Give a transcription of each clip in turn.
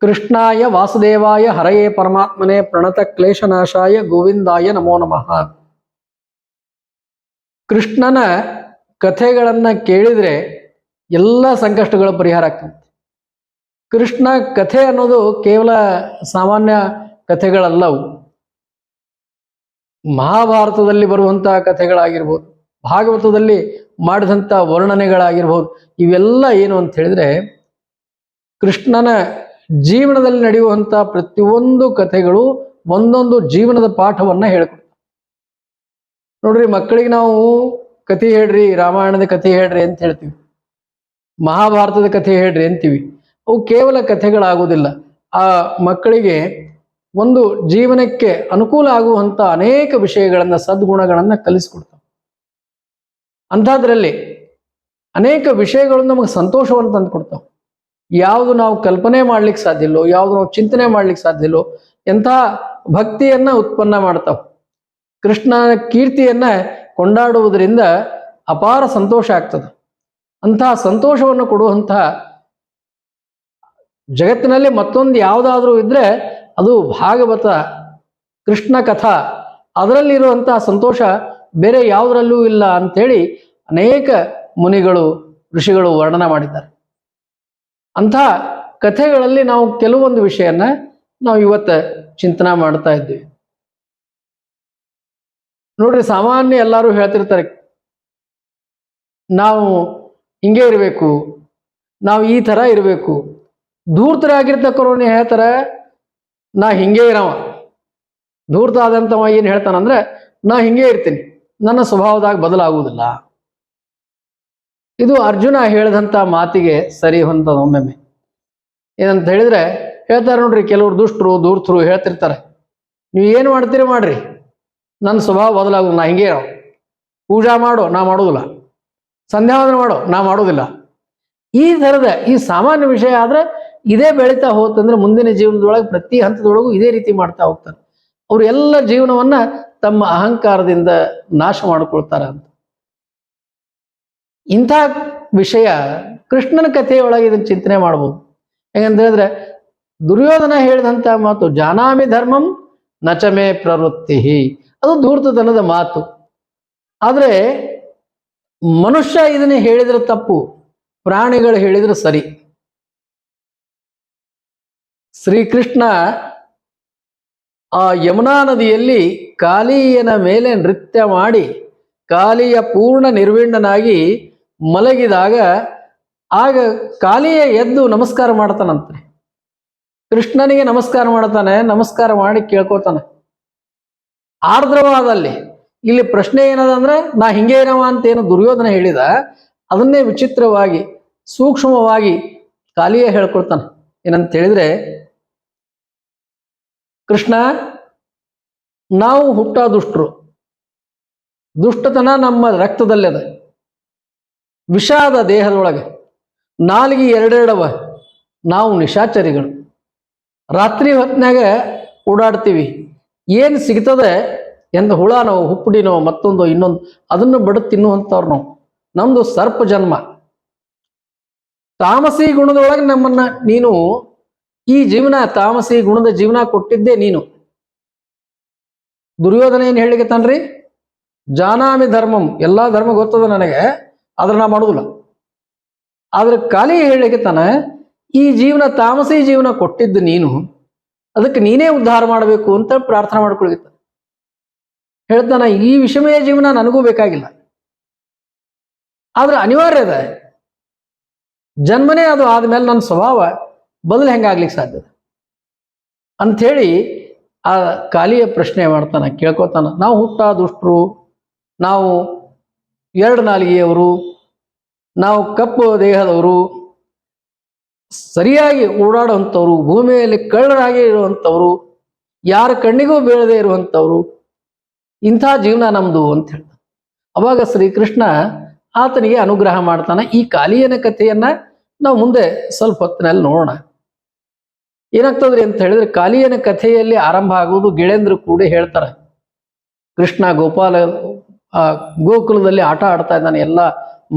ಕೃಷ್ಣಾಯ ವಾಸುದೇವಾಯ ಹರಯೇ ಪರಮಾತ್ಮನೆ ಪ್ರಣತ ಕ್ಲೇಶನಾಶಾಯ ಗೋವಿಂದಾಯ ನಮೋ ನಮಃ. ಕೃಷ್ಣನ ಕಥೆಗಳನ್ನ ಕೇಳಿದ್ರೆ ಎಲ್ಲ ಸಂಕಷ್ಟಗಳ ಪರಿಹಾರ ಆಗ್ತದೆ. ಕೃಷ್ಣ ಕಥೆ ಅನ್ನೋದು ಕೇವಲ ಸಾಮಾನ್ಯ ಕಥೆಗಳಲ್ಲವು. ಮಹಾಭಾರತದಲ್ಲಿ ಬರುವಂತಹ ಕಥೆಗಳಾಗಿರ್ಬೋದು, ಭಾಗವತದಲ್ಲಿ ಮಾಡಿದಂಥ ವರ್ಣನೆಗಳಾಗಿರ್ಬೋದು, ಇವೆಲ್ಲ ಏನು ಅಂತ ಹೇಳಿದ್ರೆ ಕೃಷ್ಣನ ಜೀವನದಲ್ಲಿ ನಡೆಯುವಂಥ ಪ್ರತಿಯೊಂದು ಕಥೆಗಳು ಒಂದೊಂದು ಜೀವನದ ಪಾಠವನ್ನ ಹೇಳ್ಕೊಡ್ತಾರೆ. ನೋಡ್ರಿ, ಮಕ್ಕಳಿಗೆ ನಾವು ಕಥೆ ಹೇಳ್ರಿ, ರಾಮಾಯಣದ ಕಥೆ ಹೇಳ್ರಿ ಅಂತ ಹೇಳ್ತೀವಿ, ಮಹಾಭಾರತದ ಕಥೆ ಹೇಳ್ರಿ ಅಂತೀವಿ. ಅವು ಕೇವಲ ಕಥೆಗಳಾಗುವುದಿಲ್ಲ. ಆ ಮಕ್ಕಳಿಗೆ ಒಂದು ಜೀವನಕ್ಕೆ ಅನುಕೂಲ ಆಗುವಂಥ ಅನೇಕ ವಿಷಯಗಳನ್ನ, ಸದ್ಗುಣಗಳನ್ನ ಕಲಿಸ್ಕೊಡ್ತಾವೆ. ಅಂಥದ್ರಲ್ಲಿ ಅನೇಕ ವಿಷಯಗಳು ನಮಗೆ ಸಂತೋಷವನ್ನು ತಂದು ಕೊಡ್ತಾವೆ. ಯಾವುದು ನಾವು ಕಲ್ಪನೆ ಮಾಡ್ಲಿಕ್ಕೆ ಸಾಧ್ಯ ಇಲ್ಲೋ, ಯಾವುದು ನಾವು ಚಿಂತನೆ ಮಾಡ್ಲಿಕ್ಕೆ ಸಾಧ್ಯ ಇಲ್ಲೋ ಎಂಥ ಭಕ್ತಿಯನ್ನ ಉತ್ಪನ್ನ ಮಾಡ್ತಾವೆ. ಕೃಷ್ಣನ ಕೀರ್ತಿಯನ್ನ ಕೊಂಡಾಡುವುದರಿಂದ ಅಪಾರ ಸಂತೋಷ ಆಗ್ತದೆ. ಅಂತಹ ಸಂತೋಷವನ್ನು ಕೊಡುವಂತಹ ಜಗತ್ತಿನಲ್ಲಿ ಮತ್ತೊಂದು ಯಾವುದಾದ್ರೂ ಇದ್ರೆ ಅದು ಭಾಗವತ, ಕೃಷ್ಣ ಕಥಾ. ಅದರಲ್ಲಿರುವಂತಹ ಸಂತೋಷ ಬೇರೆ ಯಾವುದರಲ್ಲೂ ಇಲ್ಲ ಅಂಥೇಳಿ ಅನೇಕ ಮುನಿಗಳು, ಋಷಿಗಳು ವರ್ಣನ ಮಾಡಿದ್ದಾರೆ. ಅಂಥ ಕಥೆಗಳಲ್ಲಿ ನಾವು ಕೆಲವೊಂದು ವಿಷಯನ ನಾವು ಇವತ್ತು ಚಿಂತನೆ ಮಾಡ್ತಾ ಇದ್ದೀವಿ. ನೋಡ್ರಿ, ಸಾಮಾನ್ಯ ಎಲ್ಲರೂ ಹೇಳ್ತಿರ್ತಾರೆ, ನಾವು ಹಿಂಗೆ ಇರಬೇಕು, ನಾವು ಈ ಥರ ಇರಬೇಕು. ಧೂರ್ತರಾಗಿರ್ತಕ್ಕವ್ರನ್ನ ಹೇಳ್ತಾರೆ, ನಾ ಹಿಂಗೆ ಇರವ. ಧೂರ್ತ ಆದಂಥವ ಏನು ಹೇಳ್ತಾನಂದ್ರೆ, ನಾ ಹಿಂಗೆ ಇರ್ತೀನಿ, ನನ್ನ ಸ್ವಭಾವದಾಗ ಬದಲಾಗುವುದಿಲ್ಲ. ಇದು ಅರ್ಜುನ ಹೇಳಿದಂಥ ಮಾತಿಗೆ ಸರಿ ಹೊಂದದ. ಒಮ್ಮೊಮ್ಮೆ ಏನಂತ ಹೇಳಿದ್ರೆ ಹೇಳ್ತಾರೆ ನೋಡ್ರಿ, ಕೆಲವರು ದುಷ್ಟರು ಧೂರ್ತರು ಹೇಳ್ತಿರ್ತಾರೆ, ನೀವು ಏನು ಮಾಡ್ತೀರಿ ಮಾಡ್ರಿ, ನನ್ನ ಸ್ವಭಾವ ಬದಲಾಗುದು, ನಾ ಹಿಂಗೆ ಇರೋ. ಪೂಜಾ ಮಾಡೋ, ನಾ ಮಾಡೋದಿಲ್ಲ. ಸಂಧ್ಯಾವಂದನೆ ಮಾಡೋ, ನಾ ಮಾಡೋದಿಲ್ಲ. ಈ ಥರದ ಈ ಸಾಮಾನ್ಯ ವಿಷಯ ಆದ್ರೆ ಇದೇ ಬೆಳೀತಾ ಹೋತಂದ್ರೆ ಮುಂದಿನ ಜೀವನದೊಳಗೆ ಪ್ರತಿ ಹಂತದೊಳಗೂ ಇದೇ ರೀತಿ ಮಾಡ್ತಾ ಹೋಗ್ತಾರೆ. ಅವರು ಎಲ್ಲ ಜೀವನವನ್ನ ತಮ್ಮ ಅಹಂಕಾರದಿಂದ ನಾಶ ಮಾಡಿಕೊಳ್ತಾರ ಅಂತ. ಇಂಥ ವಿಷಯ ಕೃಷ್ಣನ ಕಥೆಯೊಳಗೆ ಇದನ್ನು ಚಿಂತನೆ ಮಾಡ್ಬೋದು. ಹೇಗಂತ ಹೇಳಿದ್ರೆ, ದುರ್ಯೋಧನ ಹೇಳಿದಂಥ ಮಾತು ಜಾನಾಮಿ ಧರ್ಮಂ ನಚಮೇ ಪ್ರವೃತ್ತಿ, ಅದು ಧೂರ್ತತನದ ಮಾತು. ಆದರೆ ಮನುಷ್ಯ ಇದನ್ನ ಹೇಳಿದ್ರೆ ತಪ್ಪು, ಪ್ರಾಣಿಗಳು ಹೇಳಿದ್ರೆ ಸರಿ. ಶ್ರೀಕೃಷ್ಣ ಆ ಯಮುನಾ ನದಿಯಲ್ಲಿ ಕಾಲಿಯನ ಮೇಲೆ ನೃತ್ಯ ಮಾಡಿ ಕಾಲಿಯ ಪೂರ್ಣ ನಿರ್ವಿಣ್ಣನಾಗಿ ಮಲಗಿದಾಗ ಆಗ ಕಾಲಿಯ ಎದ್ದು ನಮಸ್ಕಾರ ಮಾಡ್ತಾನಂತೆ. ಕೃಷ್ಣನಿಗೆ ನಮಸ್ಕಾರ ಮಾಡ್ತಾನೆ, ನಮಸ್ಕಾರ ಮಾಡಿ ಕೇಳ್ಕೊತಾನೆ ಆರ್ದ್ರವಾದಲ್ಲಿ. ಇಲ್ಲಿ ಪ್ರಶ್ನೆ ಏನದಂದ್ರೆ, ನಾ ಹಿಂಗೆ ಇರವ ಅಂತ ಏನು ದುರ್ಯೋಧನ ಹೇಳಿದ, ಅದನ್ನೇ ವಿಚಿತ್ರವಾಗಿ ಸೂಕ್ಷ್ಮವಾಗಿ ಕಾಲಿಯ ಹೇಳ್ಕೊಳ್ತಾನೆ. ಏನಂತ ಹೇಳಿದ್ರೆ, ಕೃಷ್ಣ, ನಾವು ಹುಟ್ಟ ದುಷ್ಟರು, ದುಷ್ಟತನ ನಮ್ಮ ರಕ್ತದಲ್ಲದ, ವಿಷಾದ ದೇಹದೊಳಗೆ, ನಾಲಿಗೆ ಎರಡೆರಡವ, ನಾವು ನಿಶಾಚರಿಗಳು. ರಾತ್ರಿ ಹೊತ್ತಿನಾಗ ಓಡಾಡ್ತೀವಿ, ಏನು ಸಿಗ್ತದೆ ಎಂದು ಹುಳನೋ ಹುಪ್ಪುಡಿನೋ ಮತ್ತೊಂದು ಇನ್ನೊಂದು ಅದನ್ನು ಬಡ ತಿನ್ನುವಂಥವ್ರು ನಾವು. ನಮ್ದು ಸರ್ಪ ಜನ್ಮ. ತಾಮಸಿ ಗುಣದೊಳಗೆ ನಮ್ಮನ್ನ ನೀನು ಈ ಜೀವನ, ತಾಮಸಿ ಗುಣದ ಜೀವನ ಕೊಟ್ಟಿದ್ದೇ ನೀನು. ದುರ್ಯೋಧನ ಏನು ಹೇಳಿಕತ್ತಾನ್ರಿ, ಜಾನಾಮಿ ಧರ್ಮಂ, ಎಲ್ಲಾ ಧರ್ಮ ಗೊತ್ತದ ನನಗೆ, ಆದ್ರೆ ನಾ ಮಾಡುದಿಲ್ಲ. ಆದ್ರೆ ಕಾಲಿ ಹೇಳಿಕತ್ತಾನ, ಈ ಜೀವನ ತಾಮಸಿ ಜೀವನ ಕೊಟ್ಟಿದ್ದು ನೀನು, ಅದಕ್ಕೆ ನೀನೇ ಉದ್ಧಾರ ಮಾಡಬೇಕು ಅಂತ ಪ್ರಾರ್ಥನೆ ಮಾಡ್ಕೊಳ್ಗಿತ್ತ. ಹೇಳ್ತಾನ, ಈ ವಿಷಮಯ ಜೀವನ ನನಗೂ ಬೇಕಾಗಿಲ್ಲ, ಆದ್ರೆ ಅನಿವಾರ್ಯ ಅದ. ಜನ್ಮನೇ ಅದು ಆದ್ಮೇಲೆ ನನ್ನ ಸ್ವಭಾವ ಬದಲು ಹೆಂಗಾಗ್ಲಿಕ್ಕೆ ಸಾಧ್ಯದ ಅಂಥೇಳಿ ಆ ಕಾಲಿಯ ಪ್ರಶ್ನೆ ಮಾಡ್ತಾನ, ಕೇಳ್ಕೊತಾನ. ನಾವು ಹುಟ್ಟ ದುಷ್ಟರು, ನಾವು ಎರಡು ನಾಲಿಗೆಯವರು, ನಾವು ಕಪ್ಪು ದೇಹದವರು, ಸರಿಯಾಗಿ ಓಡಾಡುವಂಥವ್ರು, ಭೂಮಿಯಲ್ಲಿ ಕಳ್ಳರಾಗಿ ಇರುವಂಥವ್ರು, ಯಾರ ಕಣ್ಣಿಗೂ ಬೀಳದೆ ಇರುವಂಥವ್ರು, ಇಂಥ ಜೀವನ ನಮ್ದು ಅಂತ ಹೇಳ್ತಾನೆ. ಅವಾಗ ಶ್ರೀಕೃಷ್ಣ ಆತನಿಗೆ ಅನುಗ್ರಹ ಮಾಡ್ತಾನೆ. ಈ ಕಾಲಿಯನ ಕಥೆಯನ್ನ ನಾವು ಮುಂದೆ ಸ್ವಲ್ಪ ಹೊತ್ತಿನಲ್ಲಿ ನೋಡೋಣ. ಏನಾಗ್ತದ್ರಿ ಅಂತ ಹೇಳಿದ್ರೆ, ಕಾಲಿಯನ ಕಥೆಯಲ್ಲಿ ಆರಂಭ ಆಗುವುದು ಗಿಳೇಂದ್ರ ಕೂಡ ಹೇಳ್ತಾರೆ. ಕೃಷ್ಣ ಗೋಕುಲದಲ್ಲಿ ಆಟ ಆಡ್ತಾ ಇದ್ದಾನೆ, ಎಲ್ಲ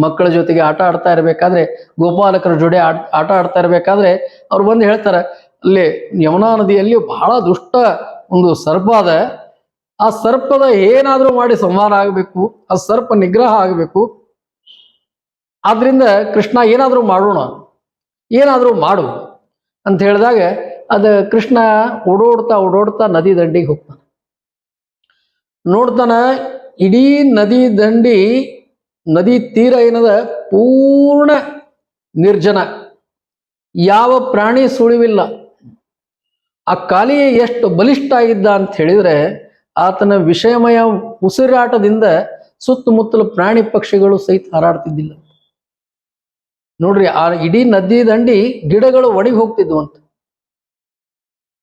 ಮಕ್ಕಳ ಜೊತೆಗೆ ಆಟ ಆಡ್ತಾ ಇರಬೇಕಾದ್ರೆ, ಗೋಪಾಲಕರ ಜೋಡಿ ಆಟ ಆಡ್ತಾ ಇರಬೇಕಾದ್ರೆ ಅವ್ರು ಬಂದು ಹೇಳ್ತಾರೆ, ಅಲ್ಲಿ ಯಮುನಾ ನದಿಯಲ್ಲಿ ಬಹಳ ದುಷ್ಟ ಒಂದು ಸರ್ಪ ಅದ. ಆ ಸರ್ಪದ ಏನಾದರೂ ಮಾಡಿ ಸಂಹಾರ ಆಗಬೇಕು, ಆ ಸರ್ಪ ನಿಗ್ರಹ ಆಗಬೇಕು. ಆದ್ರಿಂದ ಕೃಷ್ಣ ಏನಾದರೂ ಮಾಡೋಣ, ಏನಾದರೂ ಮಾಡು ಅಂತ ಹೇಳಿದಾಗ ಅದ ಕೃಷ್ಣ ಓಡೋಡ್ತಾ ಓಡೋಡ್ತಾ ನದಿ ದಂಡಿಗೆ ಹೋಗ್ತಾನೆ. ನೋಡ್ತಾನ ಇಡೀ ನದಿ ದಂಡಿ, ನದಿ ತೀರ ಏನದ ಪೂರ್ಣ ನಿರ್ಜನ, ಯಾವ ಪ್ರಾಣಿ ಸುಳಿವಿಲ್ಲ. ಆ ಕಾಲಿಯ ಎಷ್ಟು ಬಲಿಷ್ಠ ಆಗಿದ್ದ ಅಂತ ಹೇಳಿದ್ರೆ ಆತನ ವಿಷಯಮಯ ಉಸಿರಾಟದಿಂದ ಸುತ್ತಮುತ್ತಲು ಪ್ರಾಣಿ ಪಕ್ಷಿಗಳು ಸಹಿತ ಹಾರಾಡ್ತಿದ್ದಿಲ್ಲ. ನೋಡ್ರಿ, ಆ ಇಡೀ ನದಿ ದಂಡಿ ಗಿಡಗಳು ಒಣಗಿ ಹೋಗ್ತಿದ್ವು ಅಂತ,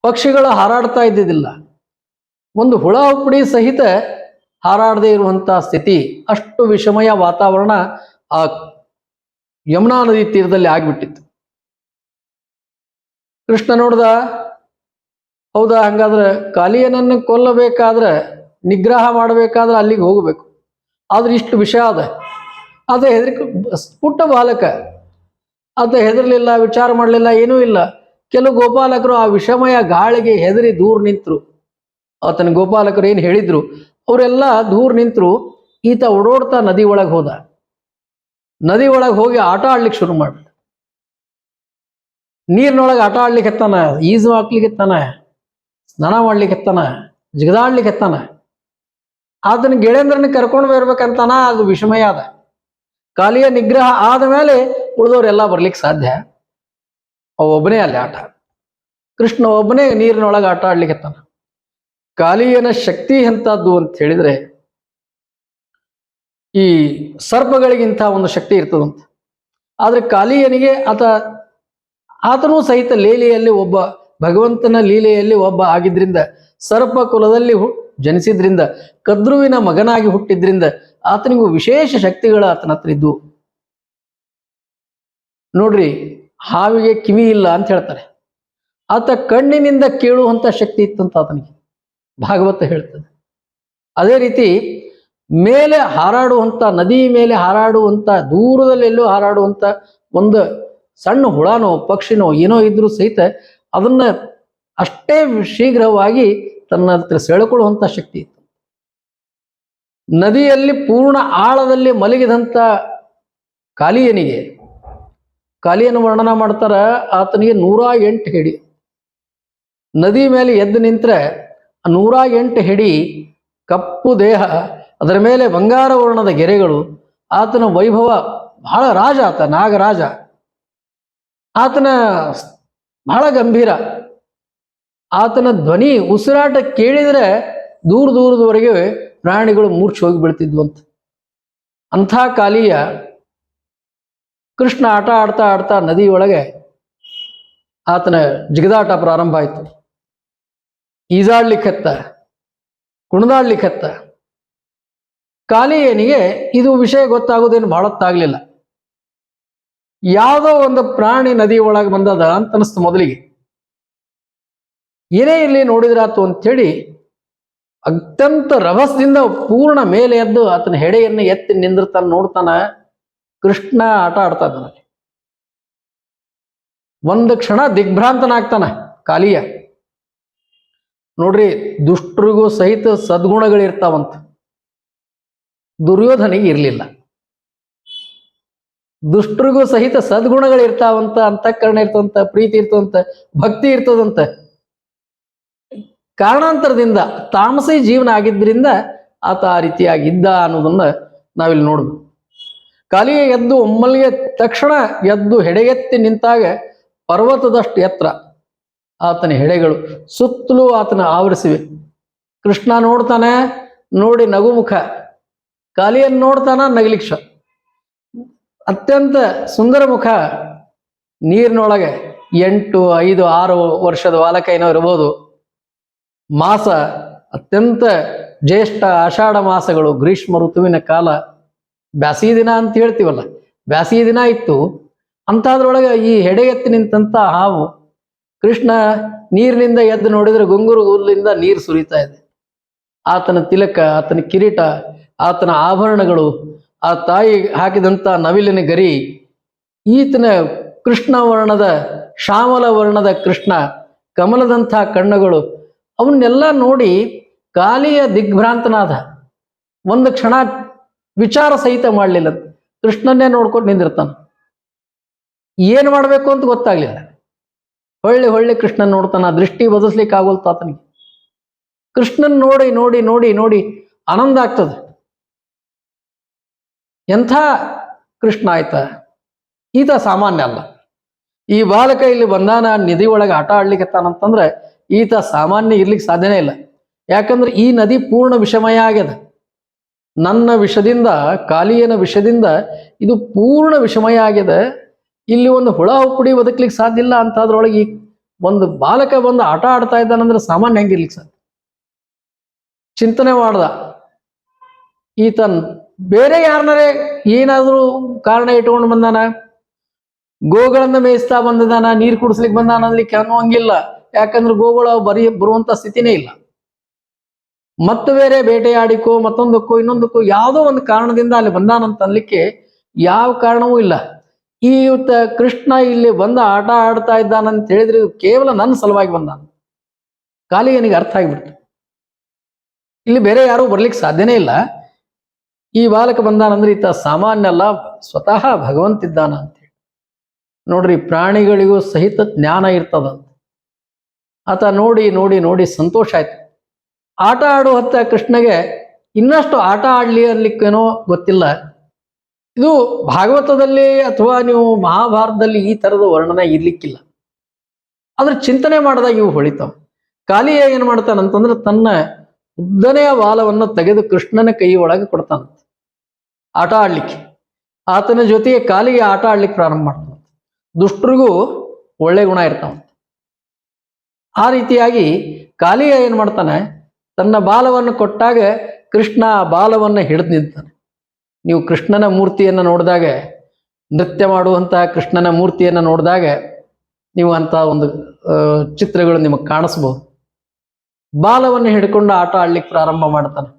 ಪಕ್ಷಿಗಳು ಹಾರಾಡ್ತಾ ಇದ್ದಿದ್ದಿಲ್ಲ, ಒಂದು ಹುಳ ಹುಪ್ಪಡಿ ಸಹಿತ ಹಾರಾಡದೆ ಇರುವಂತಹ ಸ್ಥಿತಿ. ಅಷ್ಟು ವಿಷಮಯ ವಾತಾವರಣ ಆ ಯಮುನಾ ನದಿ ತೀರದಲ್ಲಿ ಆಗ್ಬಿಟ್ಟಿತ್ತು. ಕೃಷ್ಣ ನೋಡ್ದ, ಹೌದಾ, ಹಂಗಾದ್ರೆ ಕಾಲಿಯನನ್ನು ಕೊಲ್ಲಬೇಕಾದ್ರೆ, ನಿಗ್ರಹ ಮಾಡಬೇಕಾದ್ರೆ ಅಲ್ಲಿಗೆ ಹೋಗಬೇಕು. ಆದ್ರೆ ಇಷ್ಟು ವಿಷಯ ಅದ. ಅದ ಹೆದರಿಕೆ, ಪುಟ್ಟ ಬಾಲಕ, ಆತ ಹೆದರ್ಲಿಲ್ಲ, ವಿಚಾರ ಮಾಡಲಿಲ್ಲ, ಏನೂ ಇಲ್ಲ. ಕೆಲವು ಗೋಪಾಲಕರು ಆ ವಿಷಮಯ ಗಾಳಿಗೆ ಹೆದರಿ ದೂರ ನಿಂತರು. ಆತನ ಗೋಪಾಲಕರು ಏನು ಹೇಳಿದ್ರು ಅವರೆಲ್ಲ ದೂರ ನಿಂತರು. ಈತ ಓಡೋಡ್ತಾ ನದಿ ಒಳಗೆ ಹೋದ. ನದಿ ಒಳಗೆ ಹೋಗಿ ಆಟ ಆಡ್ಲಿಕ್ಕೆ ಶುರು ಮಾಡ್ಬಿಟ್ಟ. ನೀರಿನೊಳಗೆ ಆಟ ಆಡ್ಲಿಕ್ಕೆ ಎತ್ತಾನ, ಈಜು ಹಾಕ್ಲಿಕ್ಕೆ ಎತ್ತಾನ, ಸ್ನಾನ ಮಾಡ್ಲಿಕ್ಕೆ ಎತ್ತಾನ, ಜಿಗದಾಡ್ಲಿಕ್ಕೆ ಎತ್ತಾನ. ಆತನ ಗೆಳೆಯಂದ್ರನ್ನ ಕರ್ಕೊಂಡು ಬರ್ಬೇಕಂತಾನ. ಅದು ವಿಷಮಯ ಅದ. ಕಾಲಿಯ ನಿಗ್ರಹ ಆದ ಮೇಲೆ ಉಳಿದವರೆಲ್ಲ ಬರ್ಲಿಕ್ಕೆ ಸಾಧ್ಯ. ಒಬ್ಬನೇ ಅಲ್ಲಿ ಆಟ. ಕೃಷ್ಣ ಒಬ್ಬನೇ ನೀರಿನೊಳಗೆ ಆಟ ಆಡ್ಲಿಕ್ಕೆ ಎತ್ತಾನ. ಕಾಲಿಯನ ಶಕ್ತಿ ಎಂಥದ್ದು ಅಂತ ಹೇಳಿದ್ರೆ, ಈ ಸರ್ಪಗಳಿಗಿಂತ ಒಂದು ಶಕ್ತಿ ಇರ್ತದಂತ. ಆದ್ರೆ ಕಾಲಿಯನಿಗೆ ಆತನೂ ಸಹಿತ ಲೀಲೆಯಲ್ಲಿ ಒಬ್ಬ, ಭಗವಂತನ ಲೀಲೆಯಲ್ಲಿ ಒಬ್ಬ ಆಗಿದ್ರಿಂದ, ಸರ್ಪ ಕುಲದಲ್ಲಿ ಜನಿಸಿದ್ರಿಂದ, ಕದ್ರುವಿನ ಮಗನಾಗಿ ಹುಟ್ಟಿದ್ರಿಂದ ಆತನಿಗೂ ವಿಶೇಷ ಶಕ್ತಿಗಳು ಆತನ ಹತ್ರ ಇದ್ವು. ನೋಡ್ರಿ, ಹಾವಿಗೆ ಕಿವಿ ಇಲ್ಲ ಅಂತ ಹೇಳ್ತಾರೆ. ಆತ ಕಣ್ಣಿನಿಂದ ಕೇಳುವಂತ ಶಕ್ತಿ ಇತ್ತಂತ ಆತನಿಗೆ, ಭಾಗವತ ಹೇಳ್ತದೆ. ಅದೇ ರೀತಿ ಮೇಲೆ ಹಾರಾಡುವಂತ, ನದಿ ಮೇಲೆ ಹಾರಾಡುವಂತ, ದೂರದಲ್ಲೆಲ್ಲೋ ಹಾರಾಡುವಂತ ಒಂದು ಸಣ್ಣ ಹುಳನೋ ಪಕ್ಷಿನೋ ಏನೋ ಇದ್ರೂ ಸಹಿತ ಅದನ್ನ ಅಷ್ಟೇ ಶೀಘ್ರವಾಗಿ ತನ್ನ ಹತ್ರ ಸೆಳೆಕೊಳ್ಳುವಂತ ಶಕ್ತಿ ಇತ್ತು. ನದಿಯಲ್ಲಿ ಪೂರ್ಣ ಆಳದಲ್ಲಿ ಮಲಗಿದಂಥ ಕಾಲಿಯನ್ನು ವರ್ಣನ ಮಾಡ್ತಾರ. ಆತನಿಗೆ 108 ಹೆಡಿ. ನದಿ ಮೇಲೆ ಎದ್ದು ನಿಂತ್ರೆ 108 ಹೆಡಿ, ಕಪ್ಪು ದೇಹ, ಅದರ ಮೇಲೆ ಬಂಗಾರ ವರ್ಣದ ಗೆರೆಗಳು. ಆತನ ವೈಭವ ಬಹಳ ರಾಜ, ಆತ ನಾಗರಾಜ. ಆತನ ಬಹಳ ಗಂಭೀರ. ಆತನ ಧ್ವನಿ, ಉಸಿರಾಟ ಕೇಳಿದರೆ ದೂರ ದೂರದವರೆಗೆ ಪ್ರಾಣಿಗಳು ಮೂರ್ಛೆ ಹೋಗಿ ಬೀಳ್ತಿದ್ವಂತ. ಅಂಥ ಕಾಲಿಯ ಕೃಷ್ಣ ಆಟ ಆಡ್ತಾ ಆಡ್ತಾ ನದಿಯೊಳಗೆ ಆತನ ಜಿಗದಾಟ ಪ್ರಾರಂಭ ಆಯಿತು. ಈಜಾಡ್ಲಿಕ್ಕತ್ತ, ಕುಣಿದಾಡ್ಲಿಕ್ಕತ್ತ. ಕಾಲಿಯನಿಗೆ ಇದು ವಿಷಯ ಗೊತ್ತಾಗೋದೇನು ಬಹಳತ್ತಾಗ್ಲಿಲ್ಲ. ಯಾವುದೋ ಒಂದು ಪ್ರಾಣಿ ನದಿ ಒಳಗೆ ಬಂದದ ಅಂತ ಅನಿಸ್ತು ಮೊದಲಿಗೆ. ಏನೇ ಇಲ್ಲಿ ನೋಡಿದ್ರಾತು ಅಂಥೇಳಿ ಅತ್ಯಂತ ರಭಸದಿಂದ ಪೂರ್ಣ ಮೇಲೆ ಎದ್ದು ಆತನ ಹೆಡೆಯನ್ನು ಎತ್ತಿ ನಿಂದಿರ್ತಾನೆ. ನೋಡ್ತಾನ, ಕೃಷ್ಣ ಆಟ ಆಡ್ತಾ ಇದ್ದಾನೆ. ಒಂದು ಕ್ಷಣ ದಿಗ್ಭ್ರಾಂತನಾಗ್ತಾನ ಕಾಲಿಯ. ನೋಡ್ರಿ, ದುಷ್ಟರಿಗೂ ಸಹಿತ ಸದ್ಗುಣಗಳಿರ್ತಾವಂತ, ದುರ್ಯೋಧನಿಗೆ ಇರಲಿಲ್ಲ. ದುಷ್ಟರಿಗೂ ಸಹಿತ ಸದ್ಗುಣಗಳಿರ್ತಾವಂತ, ಅಂತಃಕರಣ ಇರ್ತವಂತ, ಪ್ರೀತಿ ಇರ್ತವಂತ, ಭಕ್ತಿ ಇರ್ತದಂತ. ಕಾರಣಾಂತರದಿಂದ ತಾಮಸಿ ಜೀವನ ಆಗಿದ್ದರಿಂದ ಆತ ಆ ರೀತಿಯಾಗಿದ್ದ ಅನ್ನೋದನ್ನ ನಾವಿಲ್ಲಿ ನೋಡ್ಬೋದು. ಕಾಲಿಯ ಎದ್ದು ಒಮ್ಮಲ್ಗೆ ತಕ್ಷಣ ಎದ್ದು ಹೆಡೆಗೆತ್ತಿ ನಿಂತಾಗ ಪರ್ವತದಷ್ಟು ಎತ್ತರ ಆತನ ಹೆಡೆಗಳು ಸುತ್ತಲೂ ಆತನ ಆವರಿಸಿವೆ. ಕೃಷ್ಣ ನೋಡ್ತಾನೆ, ನೋಡಿ ನಗುಮುಖ. ಕಾಲಿಯನ್ನು ನೋಡ್ತಾನ, ನಗಲಿಕ್ಷ. ಅತ್ಯಂತ ಸುಂದರ ಮುಖ. ನೀರಿನೊಳಗೆ 8, 5, 6 ವರ್ಷದ ಬಾಲಕ ಏನೋ ಇರಬಹುದು. ಮಾಸ ಅತ್ಯಂತ ಜ್ಯೇಷ್ಠ ಆಷಾಢ ಮಾಸಗಳು, ಗ್ರೀಷ್ಮ ಋತುವಿನ ಕಾಲ, ಬ್ಯಾಸಿಗೆ ದಿನ ಅಂತ ಹೇಳ್ತೀವಲ್ಲ, ಬ್ಯಾಸಿಗೆ ದಿನ ಇತ್ತು. ಅಂಥದ್ರೊಳಗೆ ಈ ಹೆಡೆಗೆತ್ತಿ ನಿಂತಂತ ಹಾವು ಕೃಷ್ಣ ನೀರಿನಿಂದ ಎದ್ದು ನೋಡಿದ್ರೆ ಗುಂಗುರು ಹುಲ್ಲಿಂದ ನೀರು ಸುರಿತಾ ಇದೆ. ಆತನ ತಿಲಕ, ಆತನ ಕಿರೀಟ, ಆತನ ಆಭರಣಗಳು, ಆ ತಾಯಿ ಹಾಕಿದಂಥ ನವಿಲಿನ ಗರಿ, ಈತನ ಕೃಷ್ಣ ವರ್ಣದ, ಶ್ಯಾಮಲ ವರ್ಣದ ಕೃಷ್ಣ ಕಮಲದಂಥ ಕಣ್ಣುಗಳು, ಅವನ್ನೆಲ್ಲ ನೋಡಿ ಕಾಲಿಯ ದಿಗ್ಭ್ರಾಂತನಾದ. ಒಂದು ಕ್ಷಣ ವಿಚಾರ ಸಹಿತ ಮಾಡಲಿಲ್ಲ. ಕೃಷ್ಣನ್ನೇ ನೋಡ್ಕೊಂಡು ನಿಂದಿರ್ತಾನೆ. ಏನು ಮಾಡಬೇಕು ಅಂತ ಗೊತ್ತಾಗ್ಲಿಲ್ಲ. ಹೊಳ್ಳಿ ಕೃಷ್ಣನ್ ನೋಡ್ತಾನ. ದೃಷ್ಟಿ ಬದಲಿಸ್ಲಿಕ್ಕೆ ಆಗೋಲ್ತ ಆತನಿಗೆ. ಕೃಷ್ಣನ್ ನೋಡಿ ನೋಡಿ ನೋಡಿ ನೋಡಿ ಆನಂದ ಆಗ್ತದೆ. ಎಂಥ ಕೃಷ್ಣ ಆಯ್ತ, ಈತ ಸಾಮಾನ್ಯ ಅಲ್ಲ. ಈ ಬಾಲಕ ಇಲ್ಲಿ ಬಂದಾನ, ನದಿ ಒಳಗೆ ಆಟ ಆಡ್ಲಿಕ್ಕತ್ತಾನಂತಂದ್ರೆ ಈತ ಸಾಮಾನ್ಯ ಇರ್ಲಿಕ್ಕೆ ಸಾಧ್ಯನೇ ಇಲ್ಲ. ಯಾಕಂದ್ರೆ ಈ ನದಿ ಪೂರ್ಣ ವಿಷಮಯ ಆಗ್ಯದ. ನನ್ನ ವಿಷದಿಂದ, ಕಾಲಿಯನ ವಿಷದಿಂದ ಇದು ಪೂರ್ಣ ವಿಷಮಯ ಆಗ್ಯದ. ಇಲ್ಲಿ ಒಂದು ಹುಳ ಹುಪ್ಪಡಿ ಬದುಕ್ಲಿಕ್ಕೆ ಸಾಧ್ಯ ಇಲ್ಲ. ಅಂತದ್ರೊಳಗೆ ಈ ಒಂದು ಬಾಲಕ ಬಂದು ಆಟ ಆಡ್ತಾ ಇದ್ದಾನಂದ್ರೆ ಸಾಮಾನ್ಯ ಹೆಂಗಿರ್ಲಿಕ್ಕೆ ಸಾಧ್ಯ? ಚಿಂತನೆ ಮಾಡ್ದ ಈತನ್. ಬೇರೆ ಯಾರನ್ನಾರೇ ಏನಾದ್ರೂ ಕಾರಣ ಇಟ್ಕೊಂಡು ಬಂದಾನ, ಗೋಗಳನ್ನ ಮೇಯಿಸ್ತಾ ಬಂದಿದ್ದಾನ, ನೀರು ಕುಡಿಸ್ಲಿಕ್ಕೆ ಬಂದಾನ ಅನ್ಲಿಕ್ಕೆ ಅನ್ನುವಂಗಿಲ್ಲ. ಯಾಕಂದ್ರೆ ಗೋಗಳು ಬರುವಂತ ಸ್ಥಿತಿನೇ ಇಲ್ಲ. ಮತ್ತೆ ಬೇರೆ ಬೇಟೆಯಾಡಿಕೋ ಮತ್ತೊಂದಕ್ಕೋ ಇನ್ನೊಂದಕ್ಕೋ ಯಾವುದೋ ಒಂದು ಕಾರಣದಿಂದ ಅಲ್ಲಿ ಬಂದಾನಂತ ಅನ್ಲಿಕ್ಕೆ ಯಾವ ಕಾರಣವೂ ಇಲ್ಲ. ಈ ಕೃಷ್ಣ ಇಲ್ಲಿ ಬಂದ ಆಟ ಆಡ್ತಾ ಇದ್ದಾನಂತ ಹೇಳಿದ್ರೆ ಇದು ಕೇವಲ ನನ್ನ ಸಲುವಾಗಿ ಬಂದಾನ. ಕಾಲಿಯನಿಗೆ ಅರ್ಥ ಆಗಿಬಿಡ್ತು, ಇಲ್ಲಿ ಬೇರೆ ಯಾರೂ ಬರ್ಲಿಕ್ಕೆ ಸಾಧ್ಯನೇ ಇಲ್ಲ. ಈ ಬಾಲಕ ಬಂದಾನಂದ್ರೆ ಈತ ಸಾಮಾನ್ಯ ಅಲ್ಲ, ಸ್ವತಃ ಭಗವಂತಿದ್ದಾನ ಅಂತೇಳಿ. ನೋಡ್ರಿ, ಪ್ರಾಣಿಗಳಿಗೂ ಸಹಿತ ಜ್ಞಾನ ಇರ್ತದಂತ. ಆತ ನೋಡಿ ನೋಡಿ ನೋಡಿ ಸಂತೋಷ ಆಯ್ತು. ಆಟ ಆಡುವ ಹೊತ್ತ ಕೃಷ್ಣಗೆ ಇನ್ನಷ್ಟು ಆಟ ಆಡ್ಲಿ ಅನ್ಲಿಕ್ಕೇನೋ ಗೊತ್ತಿಲ್ಲ. ಇದು ಭಾಗವತದಲ್ಲಿ ಅಥವಾ ನೀವು ಮಹಾಭಾರತದಲ್ಲಿ ಈ ತರದ ವರ್ಣನೆ ಇರ್ಲಿಕ್ಕಿಲ್ಲ. ಆದ್ರೆ ಚಿಂತನೆ ಮಾಡಿದಾಗ ಇವು ಹೊಳಿತಾವ. ಕಾಲಿಯ ಏನ್ ಮಾಡ್ತಾನಂತಂದ್ರೆ ತನ್ನ ಉದ್ದನೆಯ ಬಾಲವನ್ನು ತೆಗೆದು ಕೃಷ್ಣನ ಕೈ ಒಳಗೆ ಕೊಡ್ತಾನಂತ ಆಟ ಆಡ್ಲಿಕ್ಕೆ. ಆತನ ಜೊತೆಗೆ ಕಾಲಿಗೆ ಆಟ ಆಡ್ಲಿಕ್ಕೆ ಪ್ರಾರಂಭ ಮಾಡ್ತಾನಂತ. ದುಷ್ಟರಿಗೂ ಒಳ್ಳೆ ಗುಣ ಇರ್ತಾವಂತ. ಆ ರೀತಿಯಾಗಿ ಕಾಲಿಯ ಏನ್ ಮಾಡ್ತಾನೆ, ತನ್ನ ಬಾಲವನ್ನು ಕೊಟ್ಟಾಗ ಕೃಷ್ಣ ಆ ಬಾಲವನ್ನು ಹಿಡಿದು ನಿಂತಾನೆ. ನೀವು ಕೃಷ್ಣನ ಮೂರ್ತಿಯನ್ನು ನೋಡಿದಾಗ, ನೃತ್ಯ ಮಾಡುವಂತಹ ಕೃಷ್ಣನ ಮೂರ್ತಿಯನ್ನು ನೋಡಿದಾಗ ನೀವು ಅಂತ ಒಂದು ಚಿತ್ರಗಳು ನಿಮಗೆ ಕಾಣಿಸ್ಬೋದು. ಬಾಲವನ್ನು ಹಿಡ್ಕೊಂಡು ಆಟ ಆಡ್ಲಿಕ್ಕೆ ಪ್ರಾರಂಭ ಮಾಡ್ತಾನೆ.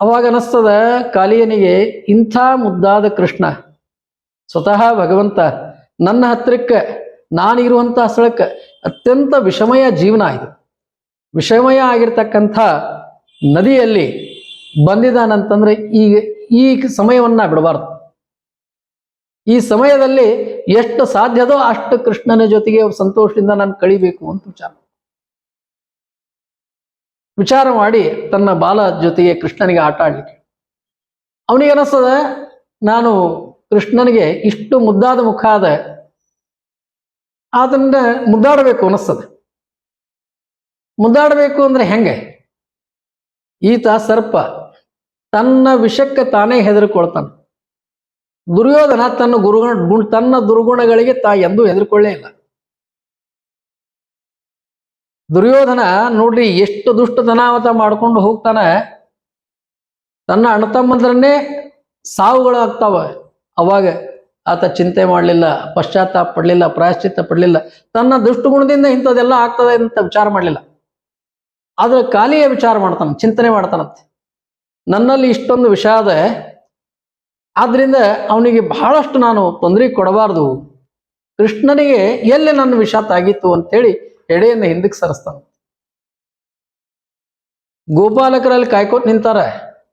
ಅವಾಗ ಅನಿಸ್ತದ ಕಾಲಿಯನಿಗೆ, ಇಂಥ ಮುದ್ದಾದ ಕೃಷ್ಣ ಸ್ವತಃ ಭಗವಂತ ನನ್ನ ಹತ್ತಿರಕ್ಕೆ, ನಾನಿರುವಂತಹ ಸ್ಥಳಕ್ಕೆ ಅತ್ಯಂತ ವಿಷಮಯ ಜೀವನ ಇದು, ವಿಷಮಯ ಆಗಿರ್ತಕ್ಕಂಥ ನದಿಯಲ್ಲಿ ಬಂದಿದ್ದಾನಂತಂದ್ರೆ ಈ ಸಮಯವನ್ನ ಬಿಡಬಾರ್ದು. ಈ ಸಮಯದಲ್ಲಿ ಎಷ್ಟು ಸಾಧ್ಯದೋ ಅಷ್ಟು ಕೃಷ್ಣನ ಜೊತೆಗೆ ಸಂತೋಷದಿಂದ ನಾನು ಕಳಿಬೇಕು ಅಂತ ವಿಚಾರ ಮಾಡಿ ತನ್ನ ಬಾಲ ಜೊತೆಗೆ ಕೃಷ್ಣನಿಗೆ ಆಟ ಆಡ್ಲಿಕ್ಕೆ. ಅವನಿಗೆ ಅನಿಸ್ತದ, ನಾನು ಕೃಷ್ಣನಿಗೆ ಇಷ್ಟು ಮುದ್ದಾದ ಮುಖ ಅದ, ಅದನ್ನ ಮುದ್ದಾಡಬೇಕು ಅನಿಸ್ತದೆ. ಮುದ್ದಾಡಬೇಕು ಅಂದ್ರೆ ಹೆಂಗೆ? ಈತ ಸರ್ಪ, ತನ್ನ ವಿಷಕ್ಕೆ ತಾನೇ ಹೆದರ್ಕೊಳ್ತಾನೆ. ದುರ್ಯೋಧನ ತನ್ನ ದುರ್ಗುಣಗಳಿಗೆ ಎಂದೂ ಹೆದರ್ಕೊಳ್ಳೇ ಇಲ್ಲ. ದುರ್ಯೋಧನ ನೋಡ್ರಿ ಎಷ್ಟು ದುಷ್ಟತನಾವತ ಮಾಡ್ಕೊಂಡು ಹೋಗ್ತಾನೆ. ತನ್ನ ಅಣ್ಣತಮ್ಮಂದ್ರನ್ನೇ ಸಾವುಗಳಾಗ್ತಾವ. ಅವಾಗ ಆತ ಚಿಂತೆ ಮಾಡಲಿಲ್ಲ, ಪಶ್ಚಾತ್ತಾಪ ಪಡಲಿಲ್ಲ, ಪ್ರಾಯಶ್ಚಿತ್ತ ಪಡಲಿಲ್ಲ. ತನ್ನ ದುಷ್ಟಗುಣದಿಂದ ಇಂಥದ್ದೆಲ್ಲ ಆಗ್ತದೆ ಅಂತ ವಿಚಾರ ಮಾಡಲಿಲ್ಲ. ಆದ್ರೆ ಕಾಲಿಯ ವಿಚಾರ ಮಾಡ್ತಾನೆ, ಚಿಂತನೆ ಮಾಡ್ತಾನಂತೆ. ನನ್ನಲ್ಲಿ ಇಷ್ಟೊಂದು ವಿಷ ಅದ, ಆದ್ರಿಂದ ಅವನಿಗೆ ಬಹಳಷ್ಟು ನಾನು ತೊಂದರೆ ಕೊಡಬಾರ್ದು. ಕೃಷ್ಣನಿಗೆ ಎಲ್ಲಿ ನನ್ನ ವಿಷ ತಾಗಿತ್ತು ಅಂತೇಳಿ ಎಡೆಯನ್ನು ಹಿಂದಕ್ಕೆ ಸರಿಸ್ತಾನೆ. ಗೋಪಾಲಕರಲ್ಲಿ ಕಾಯ್ಕೋತ್ ನಿಂತಾರ,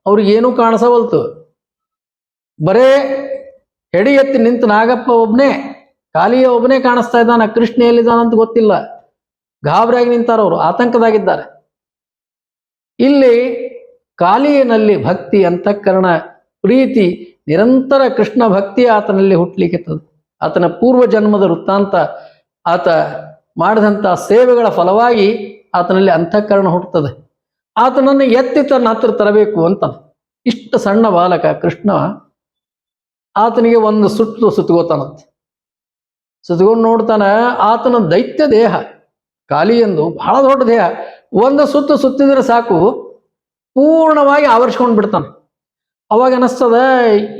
ಅವ್ರಿಗೇನೂ ಕಾಣಿಸವಲ್ತು. ಬರೇ ಹೆಡಿ ಎತ್ತಿ ನಿಂತು ನಾಗಪ್ಪ ಒಬ್ನೇ, ಕಾಲಿಯ ಒಬ್ಬನೇ ಕಾಣಿಸ್ತಾ ಇದ್ದಾನ. ಕೃಷ್ಣ ಎಲ್ಲಿದ್ದಾನಂತ ಗೊತ್ತಿಲ್ಲ. ಗಾಬರಿಯಾಗಿ ನಿಂತಾರವರು, ಆತಂಕದಾಗಿದ್ದಾರೆ. ಇಲ್ಲಿ ಕಾಲಿಯನಲ್ಲಿ ಭಕ್ತಿ, ಅಂತಃಕರಣ, ಪ್ರೀತಿ, ನಿರಂತರ ಕೃಷ್ಣ ಭಕ್ತಿ ಆತನಲ್ಲಿ ಹುಟ್ಟಲಿಕ್ಕಿರ್ತದೆ. ಆತನ ಪೂರ್ವ ಜನ್ಮದ ವೃತ್ತಾಂತ, ಆತ ಮಾಡಿದಂಥ ಸೇವೆಗಳ ಫಲವಾಗಿ ಆತನಲ್ಲಿ ಅಂತಃಕರಣ ಹುಟ್ಟುತ್ತದೆ. ಆತನನ್ನು ಎತ್ತಿ ತನ್ನ ಹತ್ರ ತರಬೇಕು ಅಂತ ಇಷ್ಟು ಸಣ್ಣ ಬಾಲಕ ಕೃಷ್ಣ ಆತನಿಗೆ ಒಂದು ಸುತ್ತಗೋತಾನಂತೆ. ಸುತ್ತಗೊಂಡು ನೋಡ್ತಾನೆ, ಆತನ ದೈತ್ಯ ದೇಹ, ಕಾಲಿಯಂದು ಬಹಳ ದೊಡ್ಡ ದೇಹ. ಒಂದು ಸುತ್ತಿದ್ರೆ ಸಾಕು, ಪೂರ್ಣವಾಗಿ ಆವರಿಸ್ಕೊಂಡು ಬಿಡ್ತಾನೆ. ಅವಾಗ ಅನಿಸ್ತದ,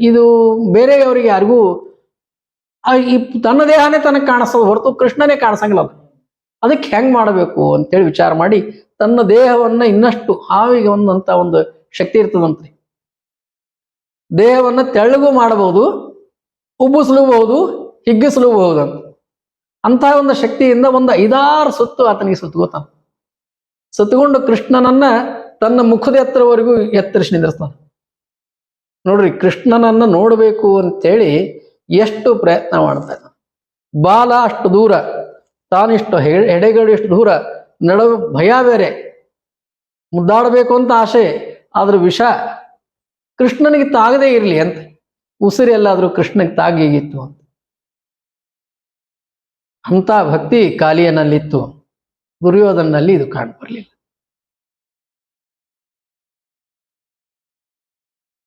ಇದು ಬೇರೆಯವರಿಗೆ ಯಾರಿಗೂ ಈ ತನ್ನ ದೇಹನೇ ತನಗೆ ಕಾಣಿಸ್ತದ ಹೊರತು ಕೃಷ್ಣನೇ ಕಾಣಿಸಂಗಿಲ್ಲ. ಅದಕ್ಕೆ ಹೆಂಗ್ ಮಾಡಬೇಕು ಅಂತೇಳಿ ವಿಚಾರ ಮಾಡಿ ತನ್ನ ದೇಹವನ್ನ ಇನ್ನಷ್ಟು ಹಾವಿಗೆ ಒಂದಂತ ಒಂದು ಶಕ್ತಿ ಇರ್ತದಂತ್ರಿ. ದೇಹವನ್ನ ತೆಳ್ಳಗೂ ಮಾಡಬಹುದು, ಉಬ್ಬಿಸಲೂಬಹುದು, ಹಿಗ್ಗಿಸಲೂಬಹುದು ಅಂತ. ಅಂತಹ ಒಂದು ಶಕ್ತಿಯಿಂದ ಒಂದು 5-6 ಸುತ್ತು ಆತನಿಗೆ ಸುತ್ತಗೋತಾನ. ಸುತ್ತಕೊಂಡು ಕೃಷ್ಣನನ್ನ ತನ್ನ ಮುಖದ ಎತ್ತರವರೆಗೂ ಎತ್ತರಿಸಿ ನಿಂದಿರ್ತಾನೆ. ನೋಡ್ರಿ, ಕೃಷ್ಣನನ್ನ ನೋಡಬೇಕು ಅಂತೇಳಿ ಎಷ್ಟು ಪ್ರಯತ್ನ ಮಾಡ್ತಾನೆ. ಬಾಲ ಅಷ್ಟು ದೂರ, ತಾನಿಷ್ಟು ಎಡೆಗಡೆ ಎಷ್ಟು ದೂರ, ನಡುವೆ ಭಯ ಬೇರೆ, ಮುದ್ದಾಡಬೇಕು ಅಂತ ಆಸೆ, ಆದ್ರೂ ವಿಷ ಕೃಷ್ಣನಿಗೆ ತಾಗದೇ ಇರಲಿ ಅಂತ, ಉಸಿರು ಎಲ್ಲಾದ್ರೂ ಕೃಷ್ಣನಿಗೆ ತಾಗಿಗಿತ್ತು ಅಂತ. ಅಂತ ಭಕ್ತಿ ಕಾಲಿಯನಲ್ಲಿತ್ತು, ದುರ್ಯೋಧನಲ್ಲಿ ಇದು ಕಾಣ್ಬರ್ಲಿಲ್ಲ.